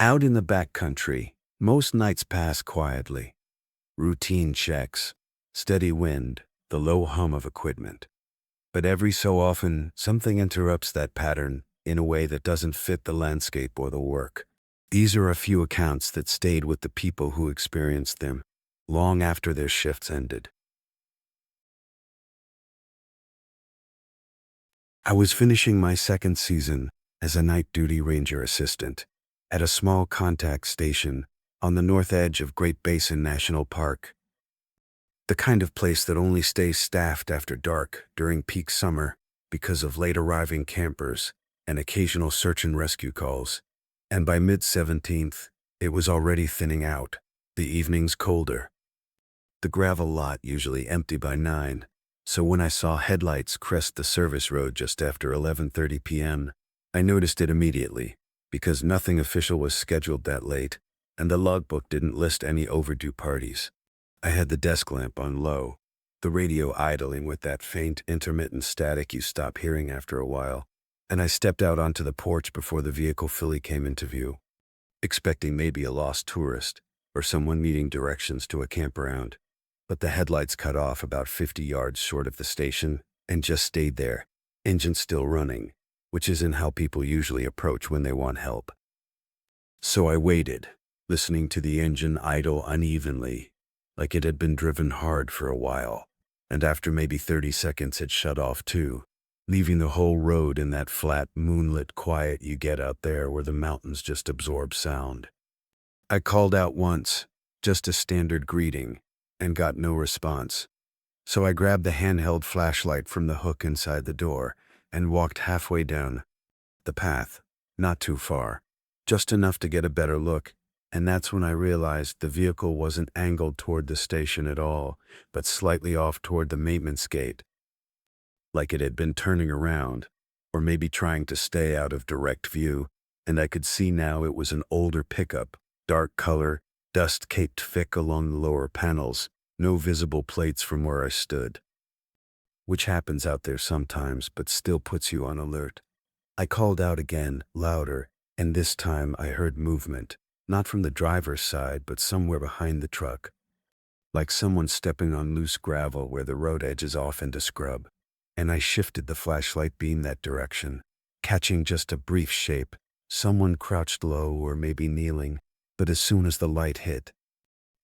Out in the back country, most nights pass quietly. Routine checks, steady wind, the low hum of equipment. But every so often, something interrupts that pattern in a way that doesn't fit the landscape or the work. These are a few accounts that stayed with the people who experienced them long after their shifts ended. I was finishing my second season as a night duty ranger assistant at a small contact station on the north edge of Great Basin National Park. The kind of place that only stays staffed after dark during peak summer because of late arriving campers and occasional search and rescue calls. And by mid-17th, it was already thinning out, the evenings colder. The gravel lot usually empty by 9, so when I saw headlights crest the service road just after 11:30 p.m., I noticed it immediately, because nothing official was scheduled that late, and the logbook didn't list any overdue parties. I had the desk lamp on low, the radio idling with that faint, intermittent static you stop hearing after a while, and I stepped out onto the porch before the vehicle fully came into view, expecting maybe a lost tourist or someone needing directions to a campground. But the headlights cut off about 50 yards short of the station and just stayed there, engine still running, which isn't how people usually approach when they want help. So I waited, listening to the engine idle unevenly, like it had been driven hard for a while, and after maybe 30 seconds it shut off too, leaving the whole road in that flat, moonlit quiet you get out there where the mountains just absorb sound. I called out once, just a standard greeting, and got no response. So I grabbed the handheld flashlight from the hook inside the door and walked halfway down the path, not too far, just enough to get a better look, and that's when I realized the vehicle wasn't angled toward the station at all, but slightly off toward the maintenance gate, like it had been turning around, or maybe trying to stay out of direct view, and I could see now it was an older pickup, dark color, dust caked thick along the lower panels, no visible plates from where I stood. Which happens out there sometimes, but still puts you on alert. I called out again, louder, and this time I heard movement, not from the driver's side, but somewhere behind the truck, like someone stepping on loose gravel where the road edges off into scrub. And I shifted the flashlight beam that direction, catching just a brief shape, someone crouched low or maybe kneeling. But as soon as the light hit,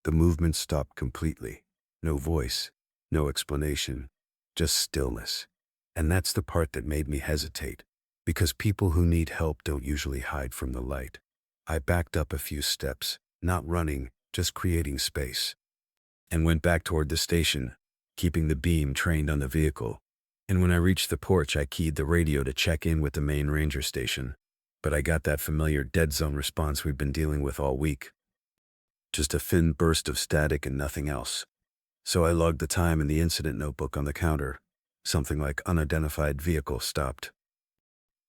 the movement stopped completely. No voice, no explanation, just stillness. And that's the part that made me hesitate, because people who need help don't usually hide from the light. I backed up a few steps, not running, just creating space, and went back toward the station, keeping the beam trained on the vehicle. And when I reached the porch, I keyed the radio to check in with the main ranger station. But I got that familiar dead zone response we've been dealing with all week. Just a thin burst of static and nothing else. So I logged the time in the incident notebook on the counter. Something like unidentified vehicle stopped.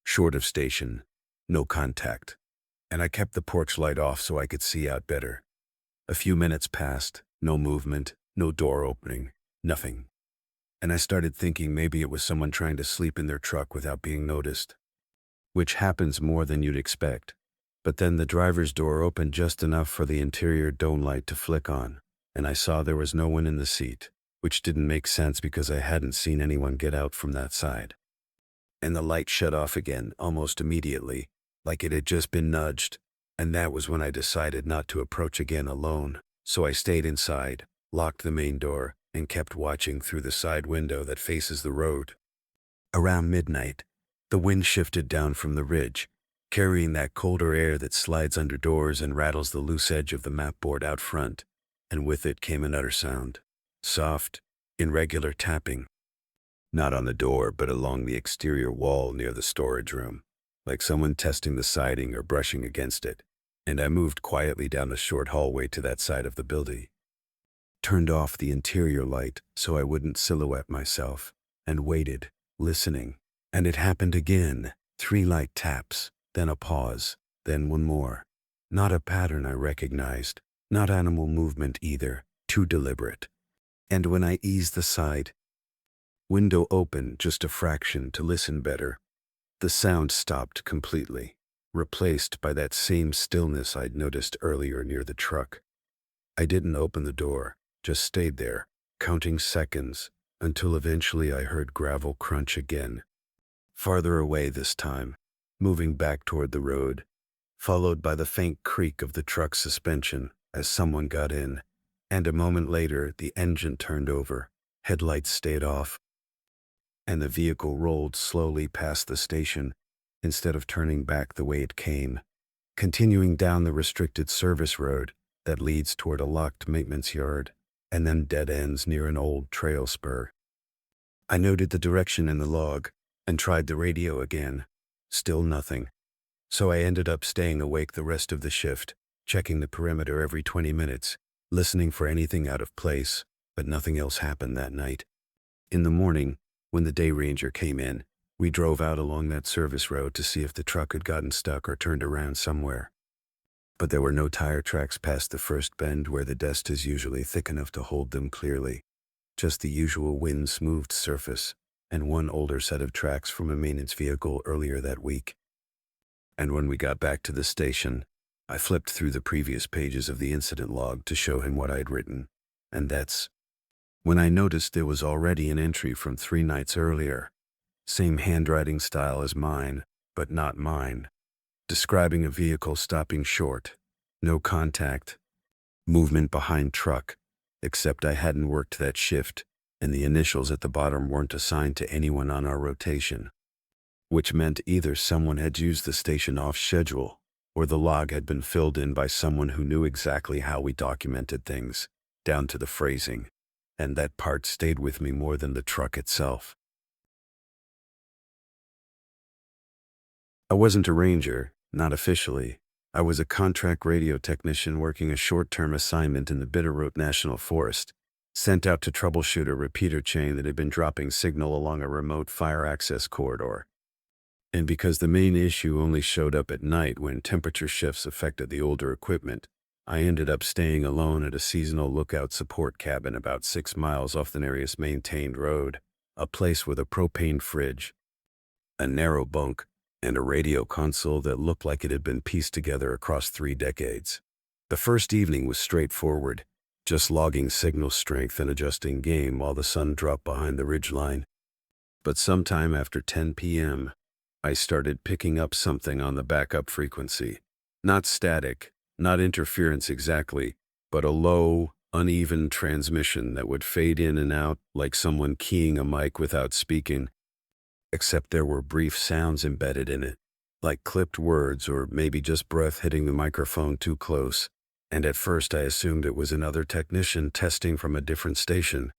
Short of station, no contact. And I kept the porch light off so I could see out better. A few minutes passed, no movement, no door opening, nothing. And I started thinking maybe it was someone trying to sleep in their truck without being noticed, which happens more than you'd expect. But then the driver's door opened just enough for the interior dome light to flick on, and I saw there was no one in the seat, which didn't make sense because I hadn't seen anyone get out from that side. And the light shut off again almost immediately, like it had just been nudged, and that was when I decided not to approach again alone. So I stayed inside, locked the main door, and kept watching through the side window that faces the road. Around midnight, the wind shifted down from the ridge, carrying that colder air that slides under doors and rattles the loose edge of the mapboard out front, and with it came another sound. Soft, irregular tapping. Not on the door, but along the exterior wall near the storage room, like someone testing the siding or brushing against it, and I moved quietly down the short hallway to that side of the building. Turned off the interior light so I wouldn't silhouette myself, and waited, listening. And it happened again, 3 light taps, then a pause, then one more. Not a pattern I recognized, not animal movement either, too deliberate. And when I eased the side window open just a fraction to listen better, the sound stopped completely. replaced by that same stillness I'd noticed earlier near the truck. I didn't open the door, just stayed there, counting seconds, until eventually I heard gravel crunch again. Farther away this time, moving back toward the road, followed by the faint creak of the truck's suspension as someone got in, and a moment later the engine turned over, headlights stayed off, and the vehicle rolled slowly past the station instead of turning back the way it came, continuing down the restricted service road that leads toward a locked maintenance yard and then dead ends near an old trail spur. I noted the direction in the log and tried the radio again. Still nothing. So I ended up staying awake the rest of the shift, checking the perimeter every 20 minutes, listening for anything out of place, but nothing else happened that night. In the morning, when the day ranger came in, we drove out along that service road to see if the truck had gotten stuck or turned around somewhere. But there were no tire tracks past the first bend where the dust is usually thick enough to hold them clearly. Just the usual wind-smoothed surface, and one older set of tracks from a maintenance vehicle earlier that week. And when we got back to the station, I flipped through the previous pages of the incident log to show him what I'd written. And that's when I noticed there was already an entry from 3 nights earlier. Same handwriting style as mine, but not mine. Describing a vehicle stopping short. No contact. Movement behind truck. Except I hadn't worked that shift, and the initials at the bottom weren't assigned to anyone on our rotation. Which meant either someone had used the station off schedule, or the log had been filled in by someone who knew exactly how we documented things, down to the phrasing, and that part stayed with me more than the truck itself. I wasn't a ranger, not officially. I was a contract radio technician working a short-term assignment in the Bitterroot National Forest, sent out to troubleshoot a repeater chain that had been dropping signal along a remote fire access corridor. And because the main issue only showed up at night when temperature shifts affected the older equipment, I ended up staying alone at a seasonal lookout support cabin about 6 miles off the nearest maintained road, a place with a propane fridge, a narrow bunk, and a radio console that looked like it had been pieced together across 3 decades. The first evening was straightforward, just logging signal strength and adjusting game while the sun dropped behind the ridgeline. But sometime after 10 p.m., I started picking up something on the backup frequency. Not static, not interference exactly, but a low, uneven transmission that would fade in and out like someone keying a mic without speaking. Except there were brief sounds embedded in it, like clipped words or maybe just breath hitting the microphone too close, and at first I assumed it was another technician testing from a different station.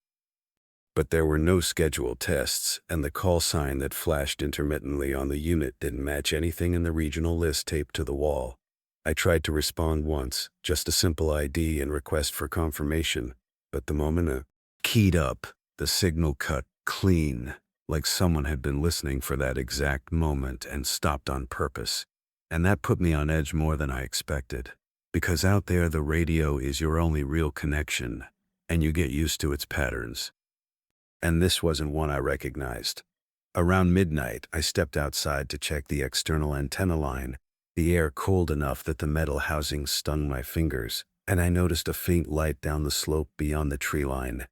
But there were no scheduled tests, and the call sign that flashed intermittently on the unit didn't match anything in the regional list taped to the wall. I tried to respond once, just a simple ID and request for confirmation, but the moment I keyed up, the signal cut clean, like someone had been listening for that exact moment and stopped on purpose. And that put me on edge more than I expected, because out there the radio is your only real connection, and you get used to its patterns. And this wasn't one I recognized. Around midnight, I stepped outside to check the external antenna line, the air cold enough that the metal housing stung my fingers, and I noticed a faint light down the slope beyond the tree line.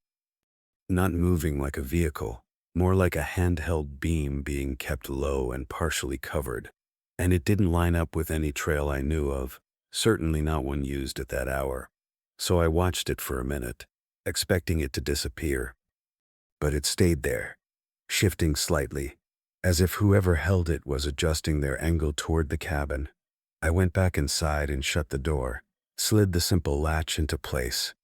Not moving like a vehicle, more like a handheld beam being kept low and partially covered, and it didn't line up with any trail I knew of, certainly not one used at that hour. So I watched it for a minute, expecting it to disappear. But it stayed there, shifting slightly, as if whoever held it was adjusting their angle toward the cabin. I went back inside and shut the door, slid the simple latch into place,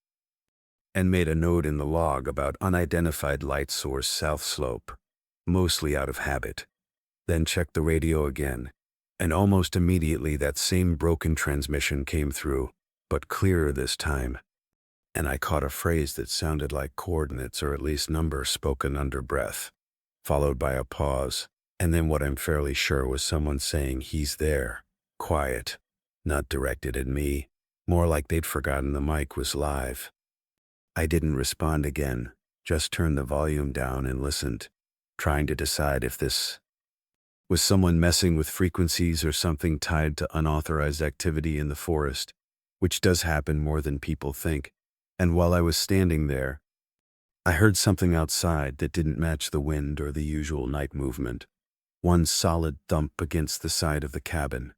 and made a note in the log about unidentified light source south slope, mostly out of habit. Then checked the radio again, and almost immediately that same broken transmission came through, but clearer this time. And I caught a phrase that sounded like coordinates or at least numbers spoken under breath, followed by a pause, and then what I'm fairly sure was someone saying he's there, quiet, not directed at me, more like they'd forgotten the mic was live. I didn't respond again, just turned the volume down and listened, trying to decide if this Was someone messing with frequencies or something tied to unauthorized activity in the forest, which does happen more than people think? And while I was standing there, I heard something outside that didn't match the wind or the usual night movement. One solid thump against the side of the cabin.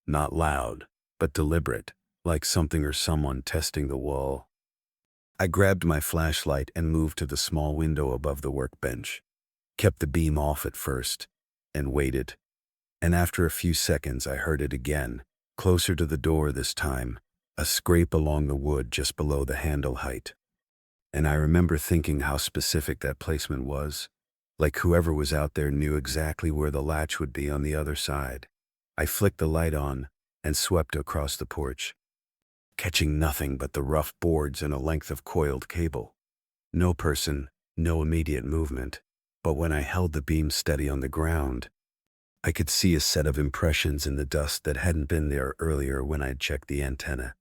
Not loud, but deliberate, like something or someone testing the wall. I grabbed my flashlight and moved to the small window above the workbench. Kept the beam off at first, and waited. And after a few seconds I heard it again, closer to the door this time, a scrape along the wood just below the handle height. And I remember thinking how specific that placement was. Like whoever was out there knew exactly where the latch would be on the other side. I flicked the light on and swept across the porch, catching nothing but the rough boards and a length of coiled cable. No person, no immediate movement. But when I held the beam steady on the ground, I could see a set of impressions in the dust that hadn't been there earlier when I'd checked the antenna.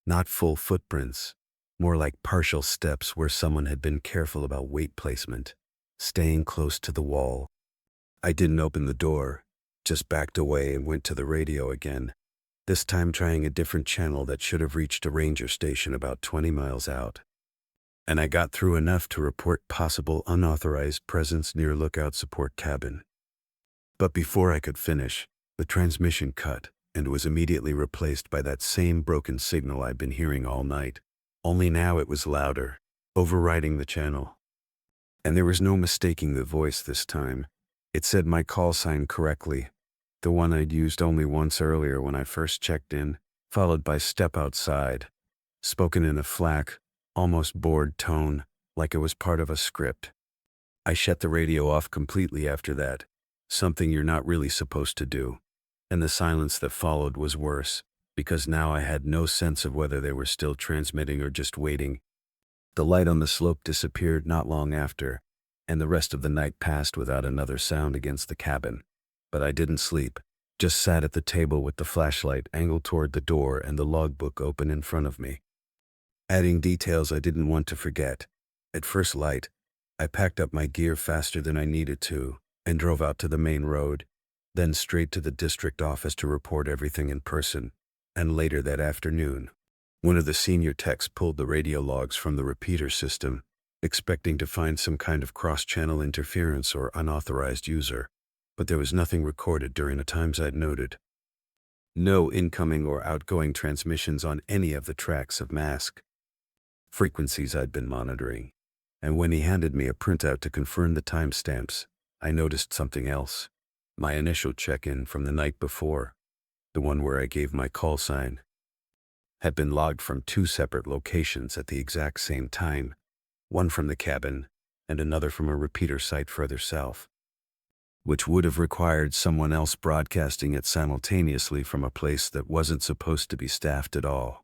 Not full footprints, more like partial steps where someone had been careful about weight placement, staying close to the wall. I didn't open the door, just backed away and went to the radio again, this time trying a different channel that should have reached a ranger station about 20 miles out. And I got through enough to report possible unauthorized presence near lookout support cabin. But before I could finish, the transmission cut and was immediately replaced by that same broken signal I'd been hearing all night. Only now it was louder, overriding the channel. And there was no mistaking the voice this time. It said my call sign correctly, the one I'd used only once earlier when I first checked in, followed by "step outside," spoken in a flat, almost bored tone, like it was part of a script. I shut the radio off completely after that, something you're not really supposed to do. And the silence that followed was worse, because now I had no sense of whether they were still transmitting or just waiting. The light on the slope disappeared not long after, and the rest of the night passed without another sound against the cabin. But I didn't sleep, just sat at the table with the flashlight angled toward the door and the logbook open in front of me, adding details I didn't want to forget. At first light, I packed up my gear faster than I needed to and drove out to the main road, then straight to the district office to report everything in person. And later that afternoon, one of the senior techs pulled the radio logs from the repeater system, expecting to find some kind of cross-channel interference or unauthorized user, but there was nothing recorded during the times I'd noted. No incoming or outgoing transmissions on any of the tracks of mask frequencies I'd been monitoring. And when he handed me a printout to confirm the timestamps, I noticed something else. My initial check-in from the night before, the one where I gave my call sign, had been logged from two separate locations at the exact same time, one from the cabin and another from a repeater site further south, which would have required someone else broadcasting it simultaneously from a place that wasn't supposed to be staffed at all.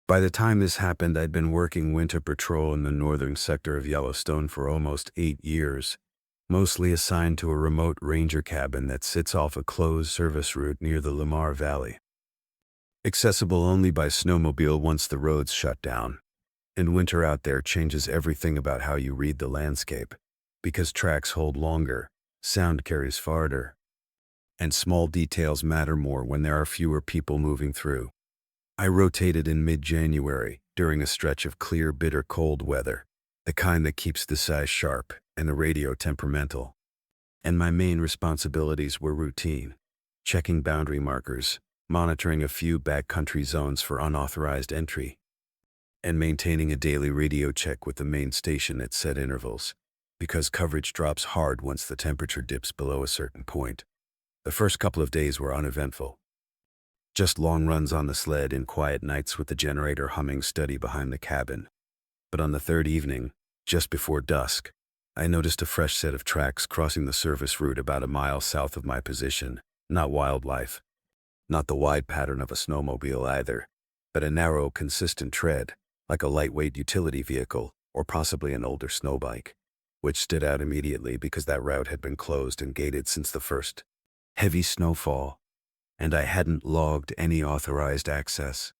By the time this happened, I'd been working winter patrol in the northern sector of Yellowstone for almost 8 years, mostly assigned to a remote ranger cabin that sits off a closed service route near the Lamar Valley. Accessible only by snowmobile once the roads shut down. And winter out there changes everything about how you read the landscape, because tracks hold longer, sound carries farther, and small details matter more when there are fewer people moving through. I rotated in mid-January during a stretch of clear, bitter cold weather, the kind that keeps the size sharp and the radio temperamental. And my main responsibilities were routine: checking boundary markers, monitoring a few backcountry zones for unauthorized entry, and maintaining a daily radio check with the main station at set intervals, because coverage drops hard once the temperature dips below a certain point. The first couple of days were uneventful. Just long runs on the sled and quiet nights with the generator humming steady behind the cabin. But on the third evening, just before dusk, I noticed a fresh set of tracks crossing the service route about a mile south of my position. Not wildlife. Not the wide pattern of a snowmobile either, but a narrow, consistent tread, like a lightweight utility vehicle or possibly an older snowbike, which stood out immediately because that route had been closed and gated since the first heavy snowfall, and I hadn't logged any authorized access.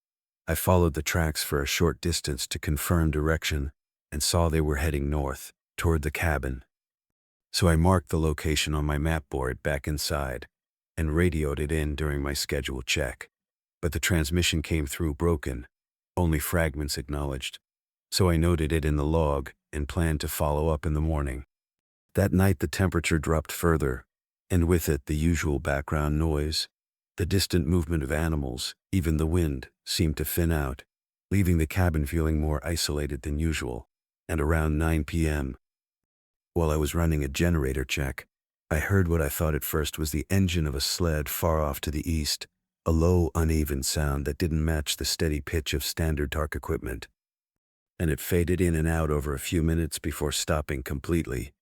I followed the tracks for a short distance to confirm direction and saw they were heading north, toward the cabin. So I marked the location on my map board back inside and radioed it in during my scheduled check. But the transmission came through broken, only fragments acknowledged. So I noted it in the log and planned to follow up in the morning. That night the temperature dropped further, and with it the usual background noise. The distant movement of animals, even the wind, seemed to thin out, leaving the cabin feeling more isolated than usual. And around 9 p.m., while I was running a generator check, I heard what I thought at first was the engine of a sled far off to the east, a low, uneven sound that didn't match the steady pitch of standard dark equipment. And it faded in and out over a few minutes before stopping completely.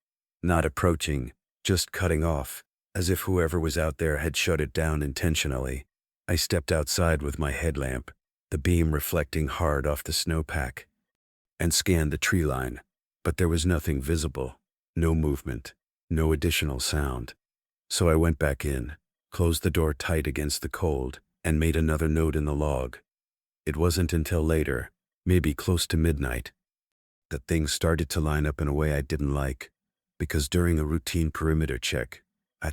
Not approaching, just cutting off, as if whoever was out there had shut it down intentionally. I stepped outside with my headlamp, the beam reflecting hard off the snowpack, and scanned the tree line, but there was nothing visible, no movement, no additional sound. So I went back in, closed the door tight against the cold, and made another note in the log. It wasn't until later, maybe close to midnight, that things started to line up in a way I didn't like, because during a routine perimeter check, I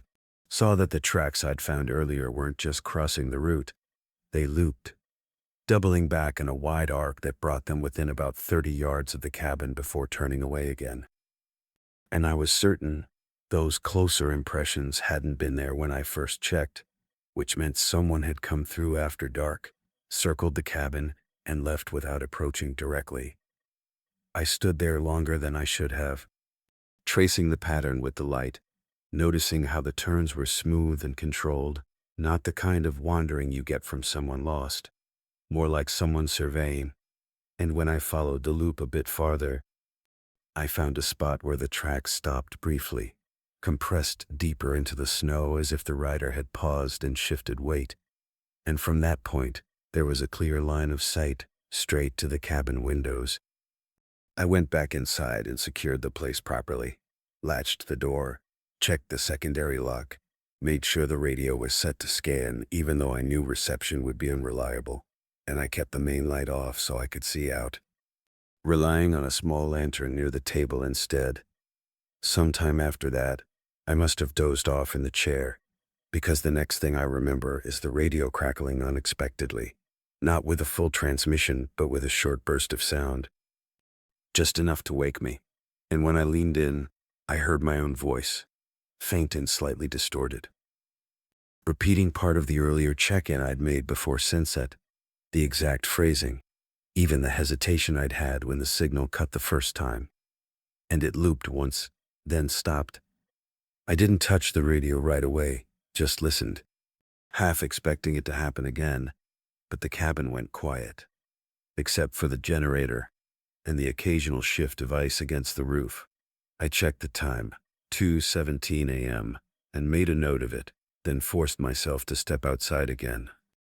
saw that the tracks I'd found earlier weren't just crossing the route, they looped, doubling back in a wide arc that brought them within about 30 yards of the cabin before turning away again. And I was certain those closer impressions hadn't been there when I first checked, which meant someone had come through after dark, circled the cabin, and left without approaching directly. I stood there longer than I should have, tracing the pattern with the light, noticing how the turns were smooth and controlled, not the kind of wandering you get from someone lost, more like someone surveying. And when I followed the loop a bit farther, I found a spot where the tracks stopped briefly, compressed deeper into the snow as if the rider had paused and shifted weight. And from that point, there was a clear line of sight, straight to the cabin windows. I went back inside and secured the place properly, latched the door, checked the secondary lock, made sure the radio was set to scan even though I knew reception would be unreliable, and I kept the main light off so I could see out, relying on a small lantern near the table instead. Sometime after that, I must have dozed off in the chair, because the next thing I remember is the radio crackling unexpectedly, not with a full transmission but with a short burst of sound. Just enough to wake me, and when I leaned in, I heard my own voice, faint and slightly distorted, repeating part of the earlier check-in I'd made before sunset, the exact phrasing, even the hesitation I'd had when the signal cut the first time. And it looped once, then stopped. I didn't touch the radio right away, just listened, half expecting it to happen again, but the cabin went quiet, except for the generator and the occasional shift of ice against the roof. I checked the time, 2:17 a.m., and made a note of it, then forced myself to step outside again.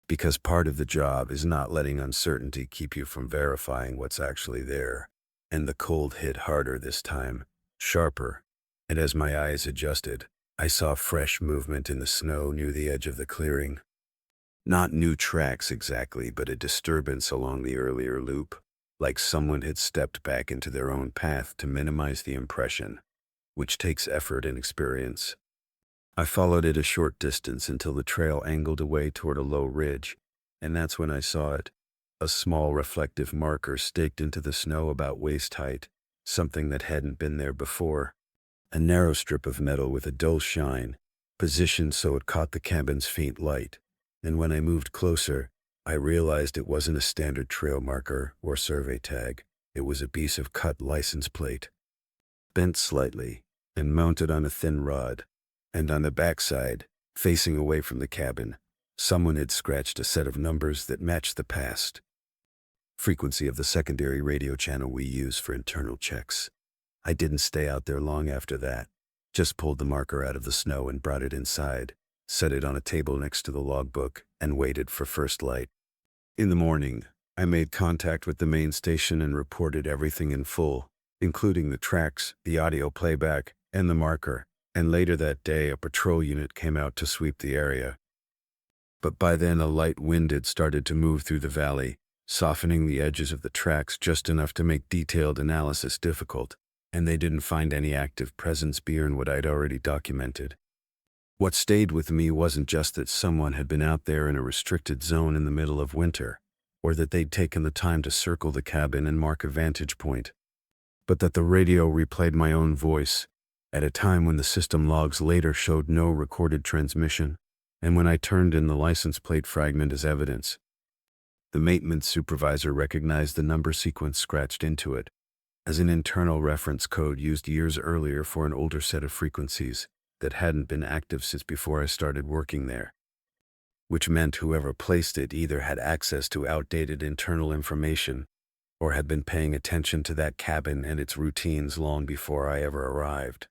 Because part of the job is not letting uncertainty keep you from verifying what's actually there. And the cold hit harder this time, sharper, and as my eyes adjusted, I saw fresh movement in the snow near the edge of the clearing. Not new tracks exactly, but a disturbance along the earlier loop, like someone had stepped back into their own path to minimize the impression, which takes effort and experience. I followed it a short distance until the trail angled away toward a low ridge, and that's when I saw it, a small reflective marker staked into the snow about waist height, something that hadn't been there before. A narrow strip of metal with a dull shine, positioned so it caught the cabin's faint light, and when I moved closer, I realized it wasn't a standard trail marker or survey tag. It was a piece of cut license plate, bent slightly and mounted on a thin rod, and on the backside, facing away from the cabin, someone had scratched a set of numbers that matched the past frequency of the secondary radio channel we use for internal checks. I didn't stay out there long after that, just pulled the marker out of the snow and brought it inside, set it on a table next to the logbook, and waited for first light. In the morning, I made contact with the main station and reported everything in full, including the tracks, the audio playback, and the marker, and later that day a patrol unit came out to sweep the area. But by then a light wind had started to move through the valley, softening the edges of the tracks just enough to make detailed analysis difficult. and they didn't find any active presence beyond what I'd already documented. What stayed with me wasn't just that someone had been out there in a restricted zone in the middle of winter, or that they'd taken the time to circle the cabin and mark a vantage point, but that the radio replayed my own voice at a time when the system logs later showed no recorded transmission, and when I turned in the license plate fragment as evidence. The maintenance supervisor recognized the number sequence scratched into it as an internal reference code used years earlier for an older set of frequencies that hadn't been active since before I started working there, which meant whoever placed it either had access to outdated internal information or had been paying attention to that cabin and its routines long before I ever arrived.